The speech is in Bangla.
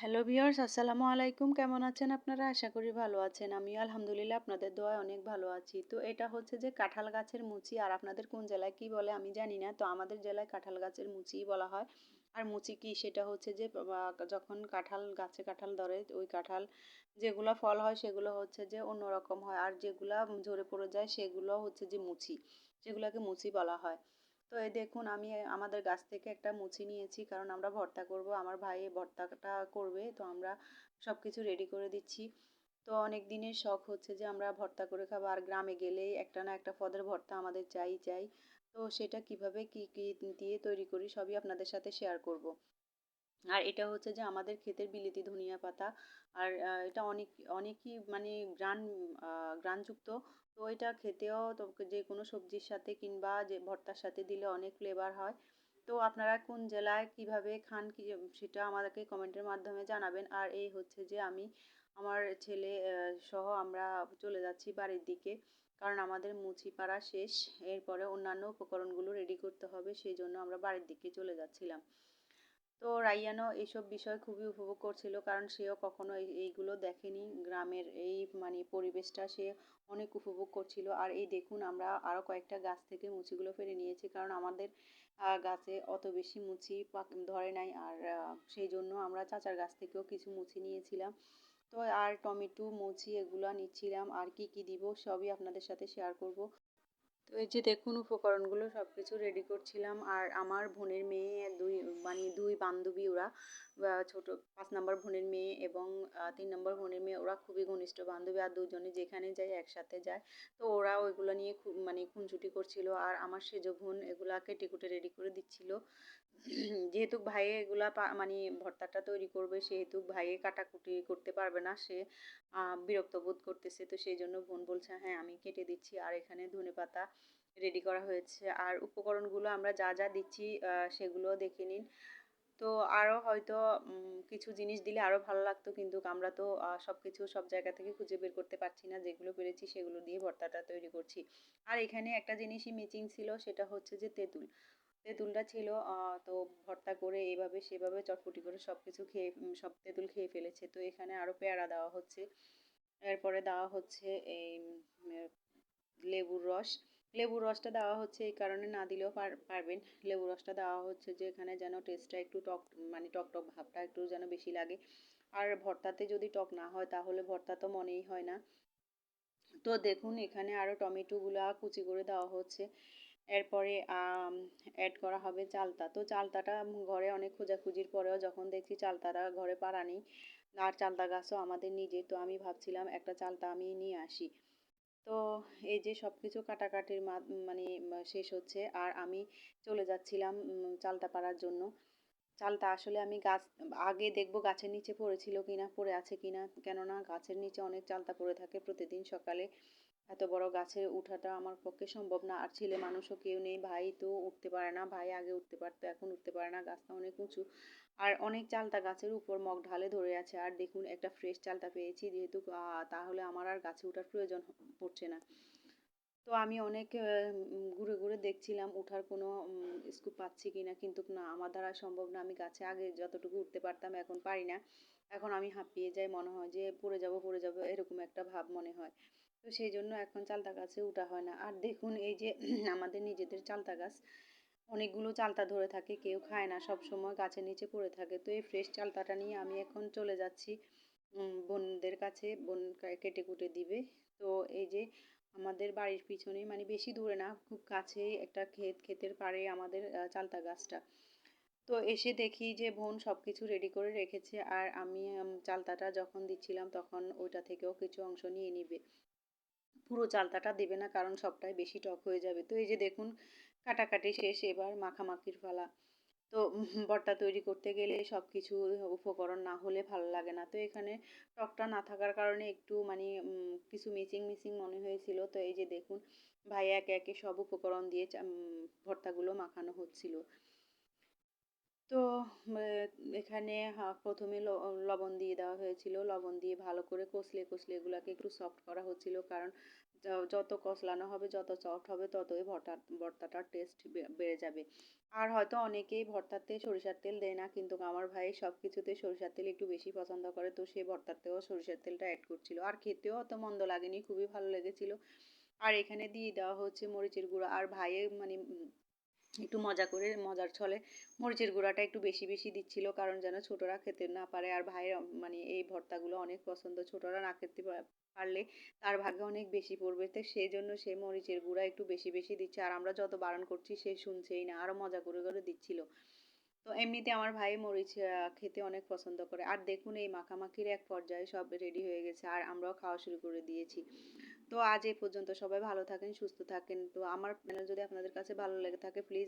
হ্যালো ভিউয়ার্স, আসসালামু আলাইকুম। কেমন আছেন আপনারা? আশা করি ভালো আছেন। আমিও আলহামদুলিল্লাহ আপনাদের দোয়ায় অনেক ভালো আছি। তো এটা হচ্ছে যে কাঁঠাল গাছের মুচি। আর আপনাদের কোন জেলায় কি বলে আমি জানি না। তো আমাদের জেলায় কাঁঠাল গাছের মুচিই বলা হয়। আর মুচি কি সেটা হচ্ছে যে যখন কাঁঠাল গাছে কাঁঠাল ধরে ওই কাঁঠাল যেগুলা ফল হয় সেগুলো হচ্ছে যে অন্যরকম হয়। আর যেগুলা ঝরে পড়ে যায় সেগুলো হচ্ছে যে মুচি। যেগুলাকে মুচি বলা হয়। তো এই দেখুন আমি আমাদের গাছ থেকে একটা মুচি নিয়েছি, কারণ আমরা ভর্তা করব। আমার ভাই ভর্তাটা করবে, তো আমরা সব কিছু রেডি করে দিচ্ছি। তো অনেক দিনের শখ হচ্ছে যে আমরা ভর্তা করে খাবো, আর গ্রামে গেলেই একটা না একটা পদের ভর্তা আমাদের চাই চাই। তো সেটা কিভাবে কি কি দিয়ে তৈরি করি সবই আপনাদের সাথে শেয়ার করব। আর এটা হচ্ছে যে আমাদের ক্ষেতের বিলেতি ধনিয়া পাতা। আর এটা অনেকই মানে গ্রানযুক্ত। তো এটা খেতেও তো যে কোনো সবজির সাথে কিংবা যে ভর্তার সাথে দিলে অনেক ফ্লেভার হয়। তো আপনারা কোন জেলায় কিভাবে খান কি সেটা আমাদেরকে কমেন্টের মাধ্যমে জানাবেন। আর এই হচ্ছে যে আমি আমার ছেলে সহ আমরা চলে যাচ্ছি বাড়ির দিকে, কারণ আমাদের মুচি পাড়া শেষ। এরপরে অন্যান্য উপকরণগুলো রেডি করতে হবে, সেই জন্য আমরা বাড়ির দিকে চলে যাচ্ছিলাম। তো রাইয়ানও এইসব বিষয় খুবই উপভোগ করছিল, কারণ সেও কখনো এইগুলো দেখেনি। গ্রামের এই মানে পরিবেশটা সে অনেক উপভোগ করছিল। আর এই দেখুন আমরা আরও কয়েকটা গাছ থেকে মুচিগুলো পেড়ে নিয়েছি, কারণ আমাদের গাছে অত বেশি মুচি ধরে নাই। আর সেই জন্য আমরা চাচার গাছ থেকেও কিছু মুচি নিয়েছিলাম। তো আর টমেটো মুচি এগুলো নিচ্ছিলাম, আর কি কি দিব সবই আপনাদের সাথে শেয়ার করব। তো এই যে দেখুন উপকরণগুলো সব কিছু রেডি করছিলাম। আর আমার বোনের মেয়ে দুই বান্ধবী ওরা, ছোট 5 নম্বর বোনের মেয়ে এবং 3 নম্বর বোনের মেয়ে, ওরা খুবই ঘনিষ্ঠ বান্ধবী। আর দুজনে যেখানে যায় একসাথে যায়। তো ওরা ওইগুলো নিয়ে খুব মানে খুনসুটি করছিল। আর আমার সেজ বোন এগুলা কেটে কুটে রেডি করে দিচ্ছিল। যেহেতু ভাইয়ে এগুলা মানে ভর্তাটা তৈরি করবে, সেহেতু ভাইয়ে কাটাকুটি করতে পারবে না, সে বিরক্ত বোধ করতেছে। তো সেই জন্য বোন বলছে হ্যাঁ আমি কেটে দিচ্ছি। আর এখানে ধনেপাতা রেডি করা হয়েছে। আর উপকরণগুলো আমরা যা যা দিচ্ছি সেগুলো দেখে নিন। তো আরও হয়তো কিছু জিনিস দিলে আরও ভালো লাগতো, কিন্তু আমরা তো সব কিছু সব জায়গা থেকে খুঁজে বের করতে পারছি না। যেগুলো পেরেছি সেগুলো দিয়ে ভর্তাটা তৈরি করছি। আর এখানে একটা জিনিসই মিসিং ছিল, সেটা হচ্ছে যে তেঁতুল। তেঁতুলটা ছিল, তো ভর্তা করে এভাবে সেভাবে চটপটি করে সব কিছু খেয়ে সব তেঁতুল খেয়ে ফেলেছে। তো এখানে আরও পেয়ারা দেওয়া হচ্ছে। এরপরে দেওয়া হচ্ছে এই লেবুর রস। লেবুর রসটা দেওয়া হচ্ছে এই কারণে, না দিলেও পারবেন। লেবুর রসটা দেওয়া হচ্ছে যে এখানে যেন টেস্টটা একটু টক মানে টক টক ভাবটা একটু যেন বেশি লাগে। আর ভর্তাতে যদি টক না হয় তাহলে ভর্তা তো মনেই হয় না। তো দেখুন এখানে আরও টমেটোগুলা কুচি করে দেওয়া হচ্ছে। এরপরে অ্যাড করা হবে চালতা। তো চালতাটা ঘরে অনেক খোঁজাখুঁজির পরেও যখন দেখছি চালতাটা ঘরে পাড়া নেই, আর চালতা গাছও আমাদের নিজের, তো আমি ভাবছিলাম একটা চালতা আমি নিয়ে আসি। তো এই যে সব কিছু কাটাকাটির মানে শেষ হচ্ছে, আর আমি চলে যাচ্ছিলাম চালতা পাড়ার জন্য। চালটা আসলে আমি গাছ আগে দেখবো গাছের নিচে পড়েছিল কিনা, পড়ে আছে কিনা, কেননা গাছের নিচে অনেক চালতা পড়ে থাকে প্রতিদিন সকালে। এত বড় গাছে উঠাটা আমার পক্ষে সম্ভব না। আর ছেলে মানুষও কেউ নেই, ভাই তো উঠতে পারে না। ভাই আগে উঠতে পারতো, এখন উঠতে পারে না, গাছটা অনেক উঁচু। আর অনেক চালতা গাছের উপর মগ ঢালে ধরে আছে। আর দেখুন একটা ফ্রেশ চালতা পেয়েছি, যেহেতু তাহলে আমার আর গাছে ওঠার প্রয়োজন পড়ছে না। তো আমি অনেক ঘুরে ঘুরে দেখছিলাম উঠার কোনো স্কোপ পাচ্ছি কিনা, কিন্তু না, আমার দ্বারা সম্ভব না। আমি গাছে আগে যতটুকু উঠতে পারতাম এখন পারি না। এখন আমি হাঁপিয়ে যাই, মনে হয় যে পড়ে যাব এরকম একটা ভাব মনে হয়। তো সেই জন্য এখন চালতা গাছে উঠা হয় না। আর দেখুন এই যে আমাদের নিজেদের চালতা গাছ, অনেকগুলো চালতা ধরে থাকে, কেউ খায় না, সব সময় গাছের নিচে পড়ে থাকে। তো এই ফ্রেশ চালতাটা নিয়ে আমি এখন চলে যাচ্ছি বোনদের কাছে, বোন কেটে কুটে দিবে। তো এই যে আমাদের বাড়ির পিছনে মানে বেশি দূরে না, খুব কাছেই একটা ক্ষেতের পাড়ে আমাদের চালতা গাছটা। তো এসে দেখি যে বোন সব কিছু রেডি করে রেখেছে। আর আমি চালতাটা যখন দিচ্ছিলাম তখন ওইটা থেকেও কিছু অংশ নিয়ে নিবে। পুরো চালতাটা দেবে না, কারণ সবটাই বেশি টক হয়ে যাবে। তো এই যে দেখুন কাটাকাটি শেষ, এবার মাখামাখির পালা। তো ভর্তা তৈরি করতে গেলে সব কিছু উপকরণ না হলে ভালো লাগে না। তো এখানে টকটা না থাকার কারণে একটু মানে কিছু মিসিং মিসিং মনে হয়েছিল। তো এই যে দেখুন ভাই একে একে সব উপকরণ দিয়ে ভর্তাগুলো মাখানো হচ্ছিল। তো এখানে প্রথমে লবণ দিয়ে দেওয়া হয়েছিল। লবণ দিয়ে ভালো করে কষলে কষলে এগুলাকে একটু সফট করা হচ্ছিল, কারণ যত কষলানো হবে, যত সফট হবে, ততই ভর্তাটার টেস্ট বেড়ে যাবে। আর হয়তো অনেকেই ভর্তাতে সরিষার তেল দেয় না, কিন্তু আমার ভাই সব কিছুতে সরিষার তেল একটু বেশি পছন্দ করে, তো সে ভর্তাতেও সরিষার তেলটা অ্যাড করছিল। আর খেতেও অত মন্দ লাগেনি, খুবই ভালো লেগেছিল। আর এখানে দিয়ে দেওয়া হচ্ছে মরিচের গুঁড়া। আর ভাইয়ের মানে একটু মজা করে, মজার ছলে মরিচের গুঁড়াটা একটু বেশি বেশি দিচ্ছিল, কারণ যেন ছোটরা খেতে না পারে। আর ভাইয়ের মানে এই ভর্তাগুলো অনেক পছন্দ, ছোটরা না খেতে পারলে তার ভাগে অনেক বেশি পড়বে, তো সেই জন্য সে মরিচের গুঁড়া একটু বেশি বেশি দিচ্ছে। আর আমরা যত বারণ করছি সে শুনছেই না, আরও মজা করে করে দিচ্ছিল। তো এমনিতে আমার ভাই মরিচ খেতে অনেক পছন্দ করে। আর দেখুন এই মাখামাখির এক পর্যায়ে সব রেডি হয়ে গেছে, আর আমরাও খাওয়া শুরু করে দিয়েছি। তো আজ এই পর্যন্ত, সবাই ভালো থাকেন, সুস্থ থাকেন। তো আমার চ্যানেল যদি আপনাদের কাছে ভালো লেগে থাকে, প্লিজ